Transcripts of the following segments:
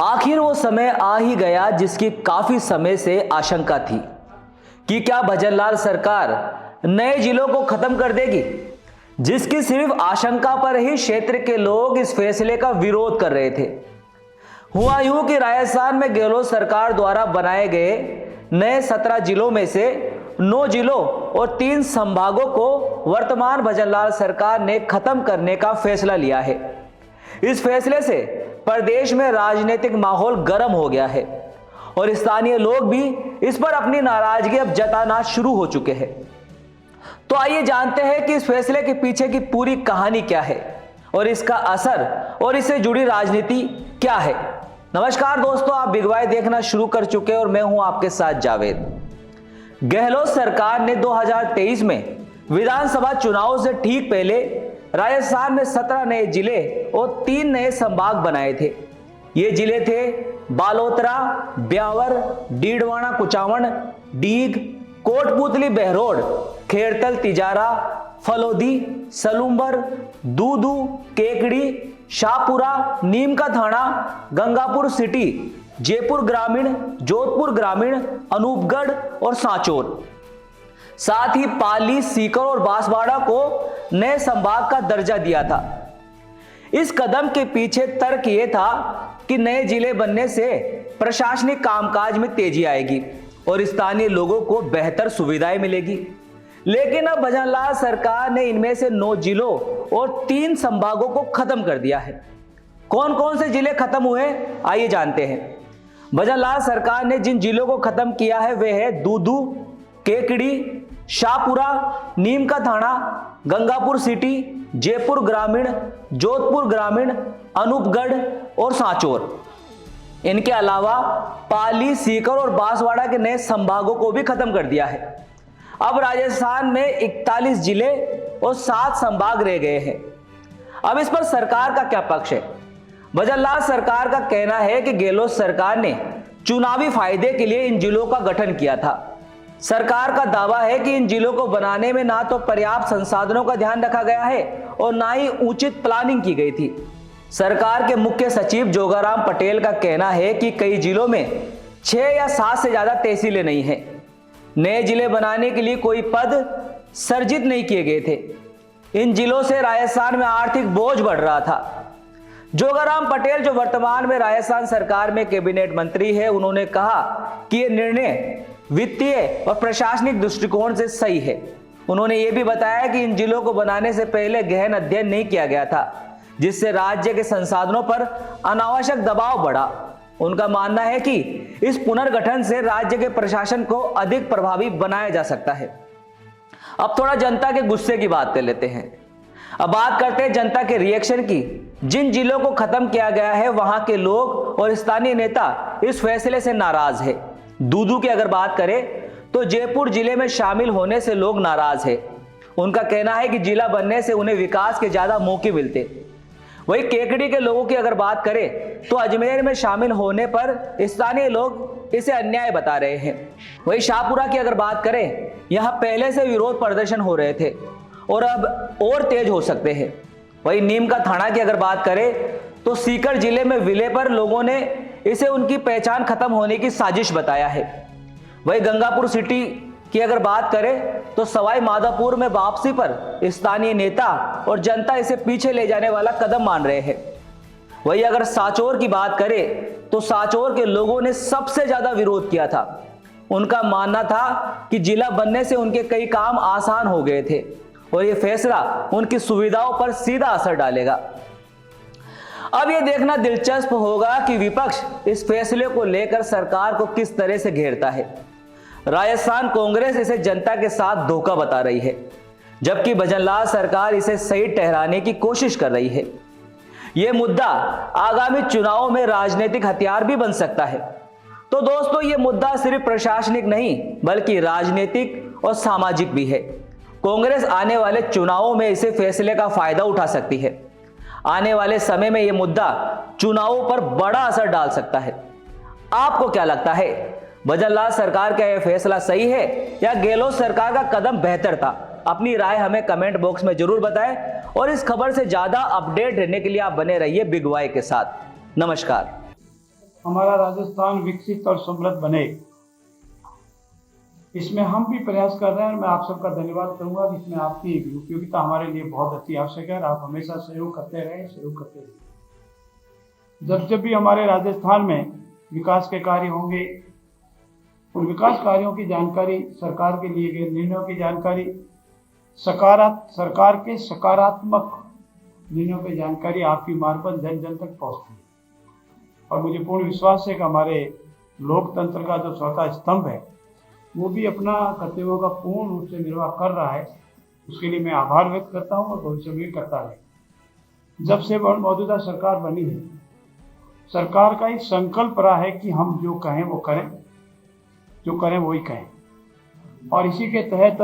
आखिर वो समय आ ही गया जिसकी काफी समय से आशंका थी कि क्या भजनलाल सरकार नए जिलों को खत्म कर देगी, जिसकी सिर्फ आशंका पर ही क्षेत्र के लोग इस फैसले का विरोध कर रहे थे। हुआ यूं कि राजस्थान में गहलोत सरकार द्वारा बनाए गए नए 17 जिलों में से 9 जिलों और 3 संभागों को वर्तमान भजनलाल सरकार ने खत्म करने का फैसला लिया है। इस फैसले से प्रदेश में राजनीतिक माहौल गर्म हो गया है और स्थानीय लोग भी इस पर अपनी नाराजगी अब जताना शुरू हो चुके हैं। तो आइए जानते हैं कि इस फैसले के पीछे की पूरी कहानी क्या है और इसका असर और इससे जुड़ी राजनीति क्या है। नमस्कार दोस्तों, आप बिग वाई देखना शुरू कर चुके हैं और मैं हूं आपके साथ जावेद। गहलोत सरकार ने 2023 में विधानसभा चुनाव से ठीक पहले राजस्थान में 17 नए जिले और 3 नए संभाग बनाए थे। ये जिले थे बालोतरा, ब्यावर, डीडवाना कुचामन, डीग, कोटपुतली बहरोड, खेड़तल तिजारा, फलोदी, सलूंबर, दूदू, केकड़ी, शाहपुरा, नीम का थाना, गंगापुर सिटी, जयपुर ग्रामीण, जोधपुर ग्रामीण, अनूपगढ़ और सांचौर। साथ ही पाली, सीकर और बांसवाड़ा को नए संभाग का दर्जा दिया था। इस कदम के पीछे तर्क यह था कि नए जिले बनने से प्रशासनिक कामकाज में तेजी आएगी और स्थानीय लोगों को बेहतर सुविधाएं मिलेगी। लेकिन अब भजनलाल सरकार ने इनमें से 9 जिलों और 3 संभागों को खत्म कर दिया है। कौन कौन से जिले खत्म हुए, आइए जानते हैं। भजनलाल सरकार ने जिन जिलों को खत्म किया है वे है दूदू, केकड़ी, शाहपुरा, नीम का थाना, गंगापुर सिटी, जयपुर ग्रामीण, जोधपुर ग्रामीण, अनूपगढ़ और सांचौर। इनके अलावा पाली, सीकर और बांसवाड़ा के नए संभागों को भी खत्म कर दिया है। अब राजस्थान में 41 जिले और 7 संभाग रह गए हैं। अब इस पर सरकार का क्या पक्ष है? भजनलाल सरकार का कहना है कि गहलोत सरकार ने चुनावी फायदे के लिए इन जिलों का गठन किया था। सरकार का दावा है कि इन जिलों को बनाने में ना तो पर्याप्त संसाधनों का ध्यान रखा गया है और ना ही उचित प्लानिंग की गई थी। सरकार के मुख्य सचिव जोगाराम पटेल का कहना है कि कई जिलों में 6 या 7 से ज्यादा तहसीलें नहीं है। नए जिले बनाने के लिए कोई पद सर्जित नहीं किए गए थे। इन जिलों से राजस्थान में आर्थिक बोझ बढ़ रहा था। जोगाराम पटेल, जो वर्तमान में राजस्थान सरकार में कैबिनेट मंत्री है, उन्होंने कहा कि यह निर्णय वित्तीय और प्रशासनिक दृष्टिकोण से सही है। उन्होंने यह भी बताया कि इन जिलों को बनाने से पहले गहन अध्ययन नहीं किया गया था, जिससे राज्य के संसाधनों पर अनावश्यक दबाव बढ़ा। उनका मानना है कि इस पुनर्गठन से राज्य के प्रशासन को अधिक प्रभावी बनाया जा सकता है। अब थोड़ा जनता के गुस्से की बात कर लेते हैं। अब बात करते हैं जनता के रिएक्शन की। जिन जिलों को खत्म किया गया है वहां के लोग और स्थानीय नेता इस फैसले से नाराज है। दूदू की अगर बात करें तो जयपुर जिले में शामिल होने से लोग नाराज है। उनका कहना है कि जिला बनने से उन्हें विकास के ज्यादा मौके मिलते। वही केकड़ी के लोगों की अगर बात करें तो अजमेर में शामिल होने पर स्थानीय लोग इसे अन्याय बता रहे हैं। वही शाहपुरा की अगर बात करें, यहां पहले से विरोध प्रदर्शन हो रहे थे और अब और तेज हो सकते हैं। वही नीम का थाना की अगर बात करें तो सीकर जिले में विलय पर लोगों ने इसे उनकी पहचान खत्म होने की साजिश बताया है। वही गंगापुर सिटी की अगर बात करें तो सवाई माधोपुर में वापसी पर स्थानीय नेता और जनता इसे पीछे ले जाने वाला कदम मान रहे हैं। वही अगर सांचौर की बात करें तो सांचौर के लोगों ने सबसे ज्यादा विरोध किया था। उनका मानना था कि जिला बनने से उनके कई काम आसान हो गए थे और यह फैसला उनकी सुविधाओं पर सीधा असर डालेगा। अब यह देखना दिलचस्प होगा कि विपक्ष इस फैसले को लेकर सरकार को किस तरह से घेरता है। राजस्थान कांग्रेस इसे जनता के साथ धोखा बता रही है, जबकि भजनलाल सरकार इसे सही ठहराने की कोशिश कर रही है। यह मुद्दा आगामी चुनावों में राजनीतिक हथियार भी बन सकता है। तो दोस्तों, यह मुद्दा सिर्फ प्रशासनिक नहीं बल्कि राजनीतिक और सामाजिक भी है। कांग्रेस आने वाले चुनावों में इसे फैसले का फायदा उठा सकती है। आने वाले समय में यह मुद्दा चुनावों पर बड़ा असर डाल सकता है। आपको क्या लगता है, भजनलाल सरकार का यह फैसला सही है या गहलोत सरकार का कदम बेहतर था? अपनी राय हमें कमेंट बॉक्स में जरूर बताएं और इस खबर से ज्यादा अपडेट रहने के लिए आप बने रहिए बिग वाई के साथ। नमस्कार। हमारा राजस्थान विकसित और समृद्ध बने, इसमें हम भी प्रयास कर रहे हैं। और मैं आप सबका धन्यवाद करूंगा कि इसमें आपकी उपयोगिता हमारे लिए बहुत अति आवश्यक है। आप हमेशा सहयोग करते रहे, सहयोग करते रहे। जब भी हमारे राजस्थान में विकास के कार्य होंगे, उन विकास कार्यों की जानकारी, सरकार के लिए गए निर्णयों की जानकारी, सरकार के सकारात्मक निर्णयों की जानकारी आपकी मार्फत जन जन तक पहुंचती है। और मुझे पूर्ण विश्वास है कि हमारे लोकतंत्र का जो चौथा स्तंभ है वो भी अपना कर्तव्यों का पूर्ण रूप से निर्वाह कर रहा है। उसके लिए मैं आभार व्यक्त करता हूँ और भविष्य में भी करता रहे। जब से मौजूदा सरकार बनी है, सरकार का एक संकल्प रहा है कि हम जो कहें वो करें, जो करें वही कहें। और इसी के तहत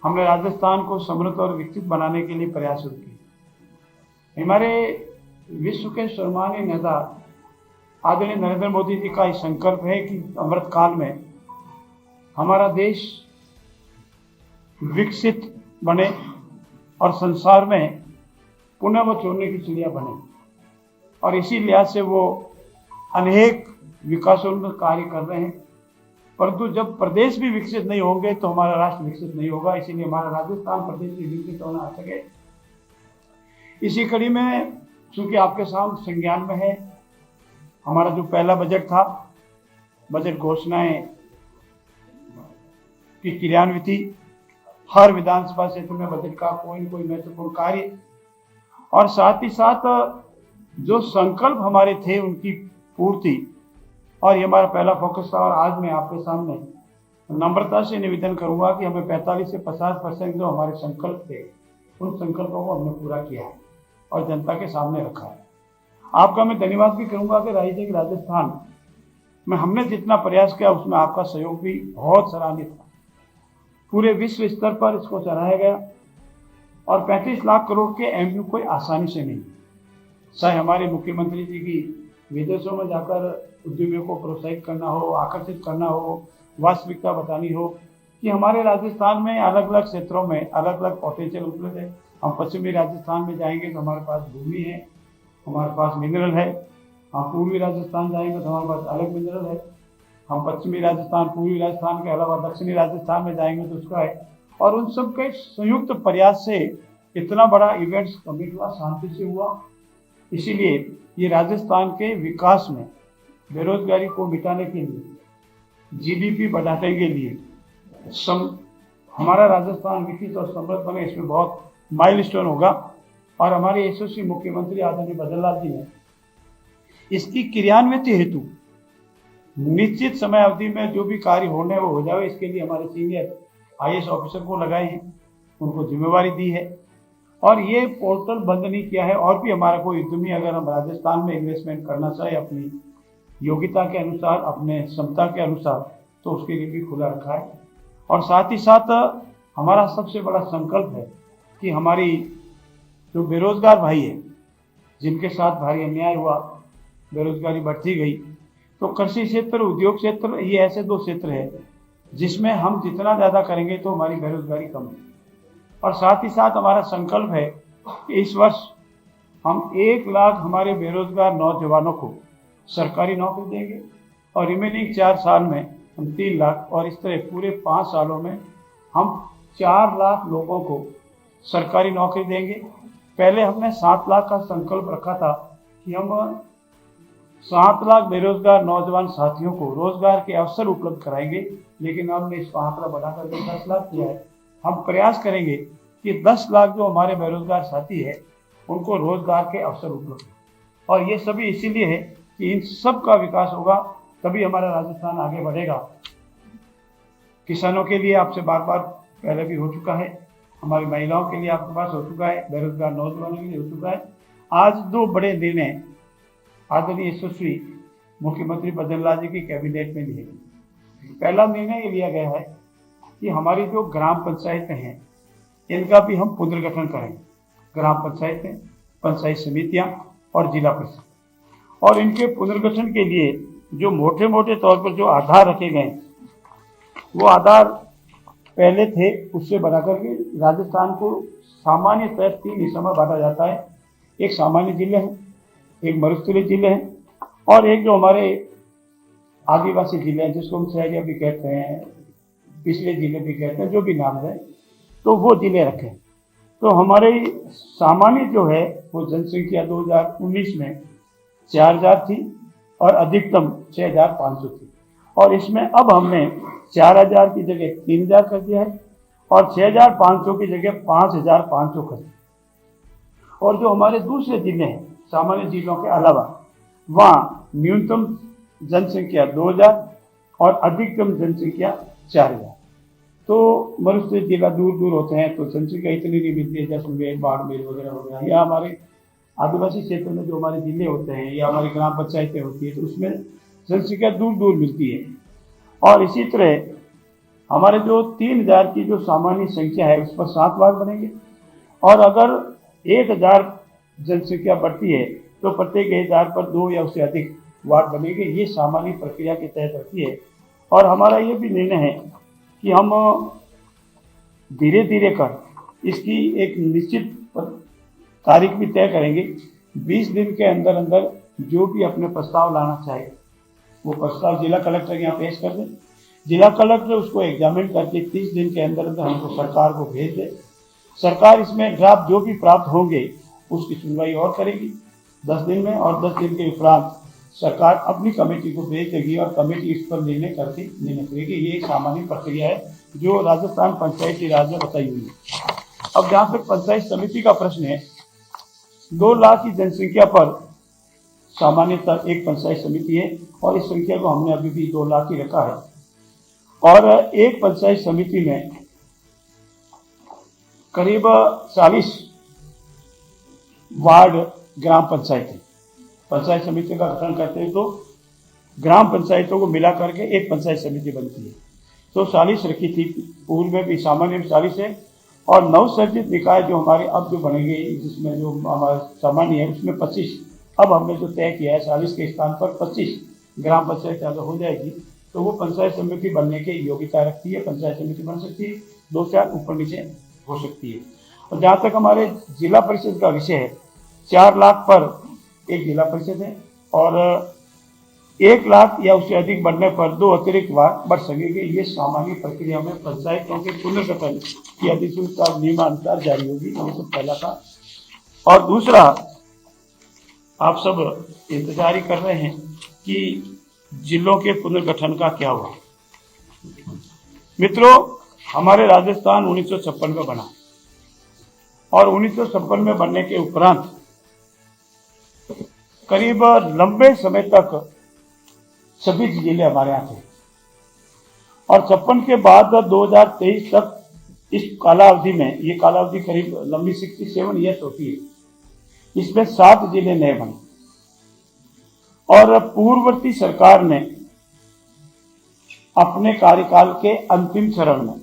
हमने राजस्थान को समृद्ध और विकसित बनाने के लिए प्रयास शुरू किए। हमारे विश्व के सर्वमान्य नेता आदरणीय नरेंद्र मोदी जी का एक संकल्प है कि अमृत काल में हमारा देश विकसित बने और संसार में पुनः वो चोरने की चिड़िया बने। और इसी लिहाज से वो अनेक विकासोन्मुख कार्य कर रहे हैं। परंतु जब प्रदेश भी विकसित नहीं होंगे तो हमारा राष्ट्र विकसित नहीं होगा। इसीलिए हमारा राजस्थान प्रदेश भी विकसित होना आवश्यक है। इसी कड़ी में चूंकि आपके सामने संज्ञान में है, हमारा जो पहला बजट था, बजट घोषणाएं की क्रियान्विति, हर विधानसभा क्षेत्र में बजट का कोई न कोई महत्वपूर्ण कार्य, और साथ ही साथ जो संकल्प हमारे थे उनकी पूर्ति, और ये हमारा पहला फोकस था। और आज मैं आपके सामने नम्रता से निवेदन करूंगा कि हमें 45 से 50% जो हमारे संकल्प थे, उन संकल्पों को हमने पूरा किया है और जनता के सामने रखा है। आपका मैं धन्यवाद भी करूंगा कि राजस्थान में हमने जितना प्रयास किया उसमें आपका सहयोग भी बहुत सराहनीय था। पूरे विश्व स्तर पर इसको सराहा गया। और 35 लाख करोड़ के एमयू कोई आसानी से नहीं, चाहे हमारे मुख्यमंत्री जी की विदेशों में जाकर उद्यमियों को प्रोत्साहित करना हो, आकर्षित करना हो, वास्तविकता बतानी हो कि हमारे राजस्थान में अलग अलग क्षेत्रों में अलग अलग पोटेंशियल उपलब्ध है। हम पश्चिमी राजस्थान में जाएंगे तो हमारे पास भूमि है, हमारे पास मिनरल है। हम पूर्वी राजस्थान जाएंगे तो हमारे पास अलग मिनरल है। हम पश्चिमी राजस्थान, पूर्वी राजस्थान के अलावा दक्षिणी राजस्थान में जाएंगे तो उसका है। और उन सब के संयुक्त प्रयास से इतना बड़ा इवेंट्स कमिट हुआ, शांति से हुआ। इसीलिए ये राजस्थान के विकास में, बेरोजगारी को मिटाने के लिए, जीडीपी बढ़ाने के लिए हमारा राजस्थान विकसित और समृद्ध बने, इसमें बहुत माइलस्टोन होगा। और हमारे यशस्वी मुख्यमंत्री आदरणीय भजनलाल जी ने इसकी क्रियान्विति हेतु निश्चित समय अवधि में जो भी कार्य होने वो हो जाए, इसके लिए हमारे सीनियर आईएएस ऑफिसर को लगाए हैं, उनको जिम्मेवारी दी है। और ये पोर्टल बंद नहीं किया है। और भी हमारा कोई उद्यमी अगर हम राजस्थान में इन्वेस्टमेंट करना चाहे अपनी योग्यता के अनुसार, अपने क्षमता के अनुसार, तो उसके लिए भी खुला रखा है। और साथ ही साथ हमारा सबसे बड़ा संकल्प है कि हमारी जो बेरोजगार भाई है, जिनके साथ भारी अन्याय हुआ, बेरोजगारी बढ़ती गई, तो कृषि क्षेत्र, उद्योग क्षेत्र, ये ऐसे दो क्षेत्र है जिसमें हम जितना ज़्यादा करेंगे तो हमारी बेरोजगारी कम है। और साथ ही साथ हमारा संकल्प है कि इस वर्ष हम 1 लाख हमारे बेरोजगार नौजवानों को सरकारी नौकरी देंगे और रिमेनिंग 4 साल में हम 3 लाख, और इस तरह पूरे 5 सालों में हम 4 लाख लोगों को सरकारी नौकरी देंगे। पहले हमने 7 लाख का संकल्प रखा था कि हम 7 लाख बेरोजगार नौजवान साथियों को रोजगार के अवसर उपलब्ध कराएंगे, लेकिन हमने इस आंकड़ा बढ़ाकर 10 लाख किया है। हम प्रयास करेंगे कि 10 लाख जो हमारे बेरोजगार साथी है उनको रोजगार के अवसर उपलब्ध हो। और ये सभी इसीलिए है कि इन सब का विकास होगा, तभी हमारा राजस्थान आगे बढ़ेगा। किसानों के लिए आपसे बार बार पहले भी हो चुका है, हमारी महिलाओं के लिए आपके पास हो चुका है, बेरोजगार नौजवानों के लिए हो चुका है। आज 2 बड़े निर्णय आदरणीय यशस्वी मुख्यमंत्री भजनलाल जी की कैबिनेट में लिए गए। पहला निर्णय ये लिया गया है कि हमारी जो ग्राम पंचायतें हैं इनका भी हम पुनर्गठन करेंगे। ग्राम पंचायतें, पंचायत समितियां और जिला परिषद, और इनके पुनर्गठन के लिए जो मोटे मोटे तौर पर जो आधार रखे गए, वो आधार पहले थे उससे बढ़ाकर के राजस्थान को सामान्यतः 3 हिस्सों में बांटा जाता है। एक सामान्य जिले हैं, एक मरुस्थलीय जिले हैं और एक जो हमारे आदिवासी जिले हैं जिसको हम शहरिया भी कहते हैं, पिछले जिले भी कहते हैं, जो भी नाम है, तो वो जिले रखें। तो हमारे सामान्य जो है वो जनसंख्या 2019 में 4000 थी और अधिकतम 6500 थी, और इसमें अब हमने 4000 की जगह 3000 कर दिया है और 6500 की जगह 5500 कर दिया। और जो हमारे दूसरे जिले हैं सामान्य जिलों के अलावा, वहाँ न्यूनतम जनसंख्या 2000 और अधिकतम जनसंख्या 4000। तो मनुष्य जिला दूर दूर होते हैं तो जनसंख्या इतनी नहीं मिलती है, जैसलमेर, बाड़मेर वगैरह वगैरह, या हमारे आदिवासी क्षेत्र में जो हमारे जिले होते हैं या हमारी ग्राम पंचायतें होती है तो उसमें जनसंख्या दूर दूर मिलती है। और इसी तरह हमारे जो 3000 की जो सामान्य संख्या है उस पर 7 वार्ड बनेंगे, और अगर 1000 जनसंख्या बढ़ती है तो प्रत्येक 1000 पर 2 या उससे अधिक वार्ड बनेंगे। ये सामान्य प्रक्रिया के तहत रहती है। और हमारा ये भी निर्णय है कि हम धीरे धीरे कर इसकी एक निश्चित तारीख भी तय करेंगे। 20 दिन के अंदर अंदर जो भी अपने प्रस्ताव लाना चाहे वो प्रस्ताव जिला कलेक्टर के यहाँ पेश कर दें। जिला कलेक्टर उसको एग्जामिन करके 30 दिन के अंदर अंदर हमको सरकार को भेज दे। सरकार इसमें ड्राफ्ट जो भी प्राप्त होंगे उसकी सुनवाई और करेगी 10 दिन में, और 10 दिन के उपरांत सरकार अपनी कमेटी को भेज देगी और कमेटी इस पर निर्णय करेगी। ये एक सामान्य प्रक्रिया है जो राजस्थान पंचायती राज में बताई हुई है। अब जहाँ तक पंचायत समिति का प्रश्न है, 2 लाख की जनसंख्या पर सामान्यतः एक पंचायत समिति है और इस संख्या को हमने अभी भी 2 लाख ही रखा है। और एक पंचायत समिति में करीब 40 वार्ड ग्राम पंचायत है। पंचायत समिति का गठन करते हैं तो ग्राम पंचायतों को मिला करके एक पंचायत समिति बनती है। तो 40 रखी थी, पूर्व में भी सामान्य में 40 है, और नवसर्जित निकाय जो हमारे अब जो बनेंगे जिसमें जो हमारा सामान्य है उसमें 25, अब हमने जो तय किया है 40 के स्थान पर 25 ग्राम पंचायत अगर हो जाएगी तो वो पंचायत समिति बनने की योग्यता रखती है। पंचायत समिति बन सकती है, 2-4 ऊपर नीचे हो सकती है। और जहाँ तक हमारे जिला परिषद का विषय है, 4 लाख पर एक जिला परिषद है और 1 लाख या उससे अधिक बढ़ने पर 2 अतिरिक्त वार्ड बढ़ सकेंगे। ये सामान्य प्रक्रिया में पंचायतों के पुनर्गठन की अधिसूचना नियमानुसार जारी होगी। ये सब पहला था। और दूसरा, आप सब इंतजार कर रहे हैं कि जिलों के पुनर्गठन का क्या हुआ। मित्रों, हमारे राजस्थान 1956 में बना और 1956 में बनने के उपरांत करीब लंबे समय तक सभी जिले हमारे यहाँ थे, और 56 के बाद 2023 तक इस कालावधि में, ये कालावधि करीब लंबी 67 ईयर्स होती है, इसमें 7 जिले नए बने। और पूर्ववर्ती सरकार ने अपने कार्यकाल के अंतिम चरण में,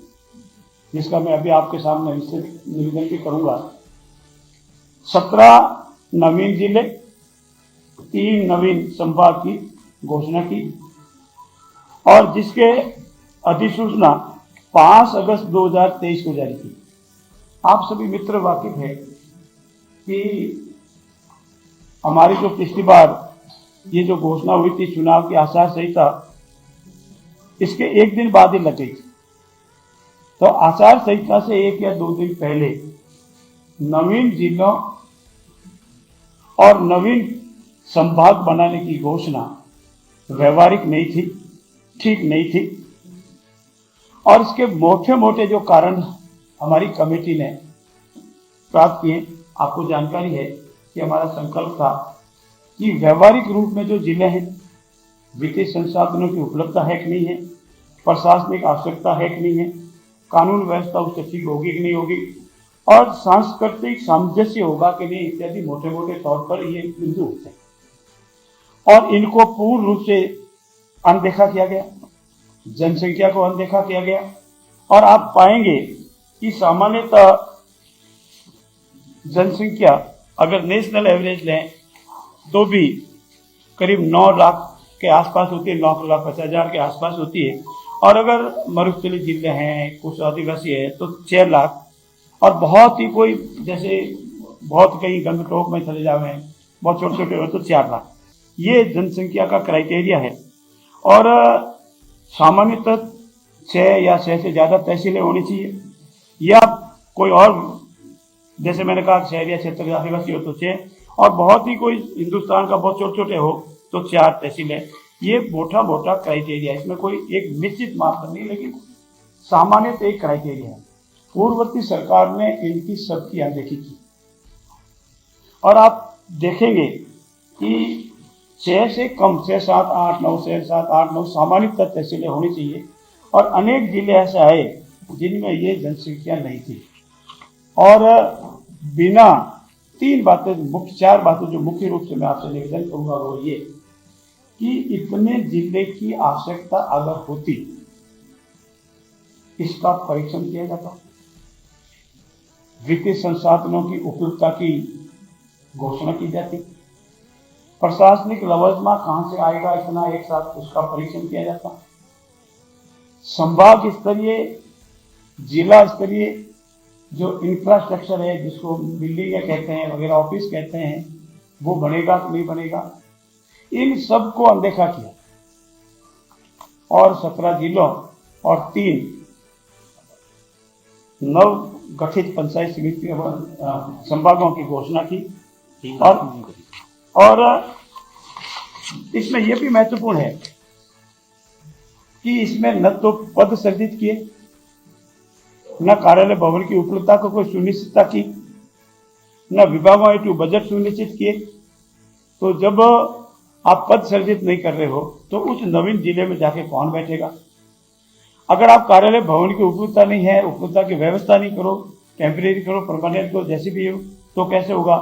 जिसका मैं अभी आपके सामने निवेदन भी करूंगा, 17 नवीन जिले, 3 नवीन संभाग की घोषणा की, और जिसके अधिसूचना 5 अगस्त 2023 को जारी की। आप सभी मित्र वाकिफ है कि हमारी जो पिछली बार ये जो घोषणा हुई थी चुनाव की आचार संहिता, इसके 1 दिन बाद ही लग गई। तो आचार संहिता से 1 या 2 दिन पहले नवीन जिलों और नवीन संभाग बनाने की घोषणा व्यवहारिक नहीं थी, ठीक नहीं थी। और इसके मोटे मोटे जो कारण हमारी कमेटी ने प्राप्त किए, आपको जानकारी है कि हमारा संकल्प था कि व्यवहारिक रूप में जो जिले हैं, वित्तीय संसाधनों की उपलब्धता है कि नहीं है, प्रशासनिक आवश्यकता है कि नहीं है, कानून व्यवस्था उससे ठीक होगी कि नहीं होगी, और सांस्कृतिक सामंजस्य होगा कि नहीं, इत्यादि मोटे मोटे तौर पर ये बिंदु होते हैं। और इनको पूर्ण रूप से अनदेखा किया गया, जनसंख्या को अनदेखा किया गया। और आप पाएंगे कि सामान्यतः जनसंख्या अगर नेशनल एवरेज लें तो भी करीब 9 लाख के आसपास होती है, 9,50,000 के आसपास होती है। और अगर मरुस्थलीय जिले हैं, कुछ आदिवासी है तो 6 लाख, और बहुत ही कोई जैसे बहुत कहीं गंगटोक में चले जावे, बहुत छोटे छोटे हो तो 4 लाख। ये जनसंख्या का क्राइटेरिया है। और सामान्यतः 6 या 6 से ज़्यादा तहसीलें होनी चाहिए, या कोई और, जैसे मैंने कहा शहरी क्षेत्र के आदिवासी हो तो 6, और बहुत ही कोई हिंदुस्तान का बहुत छोटे छोटे हो तो 4 तहसीलें। ये मोटा क्राइटेरिया है, इसमें कोई एक निश्चित मापदंड नहीं, लेकिन सामान्यतः एक क्राइटेरिया है। पूर्ववर्ती सरकार ने इनकी सबकी अनदेखी की, और आप देखेंगे कि 6 से कम, 6, 7, 8, 9, 6, 7, 8, 9 सामान्यतः तहसीलें होनी चाहिए। और अनेक जिले ऐसे आए जिनमें ये जनसंख्या नहीं थी। और बिना 4 बातें जो मुख्य रूप से मैं आपसे निवेदन करूंगा वो ये कि इतने जिले की आवश्यकता अगर होती, इसका परीक्षण किया जाता, वित्तीय संसाधनों की उपलब्धता की घोषणा की जाती, प्रशासनिक लवाजमा कहां से आएगा इतना एक साथ, उसका परीक्षण किया जाता, संभाग स्तरीय, जिला स्तरीय जो इंफ्रास्ट्रक्चर है, जिसको बिल्डिंग कहते हैं वगैरह, ऑफिस कहते हैं, वो बनेगा कि नहीं बनेगा, इन सब को अनदेखा किया। और 17 जिलों और 3 नव गठित पंचायत समिति संभागों की घोषणा की। और इसमें यह भी महत्वपूर्ण है कि इसमें न तो पद सृजित किए, न कार्यालय भवन की उपलब्धता को कोई सुनिश्चितता की, न विभागों हेतु बजट सुनिश्चित किए। तो जब आप पद सृजित नहीं कर रहे हो तो उस नवीन जिले में जाके कौन बैठेगा? अगर आप कार्यालय भवन की उपलब्धता नहीं है, उपलब्धता की व्यवस्था नहीं करो, टेम्परेरी करो, परमानेंट करो, जैसे भी हो, तो कैसे होगा?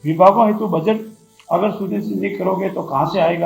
विभागों हेतु बजट अगर सुनिश्चित नहीं करोगे तो कहां से आएगा?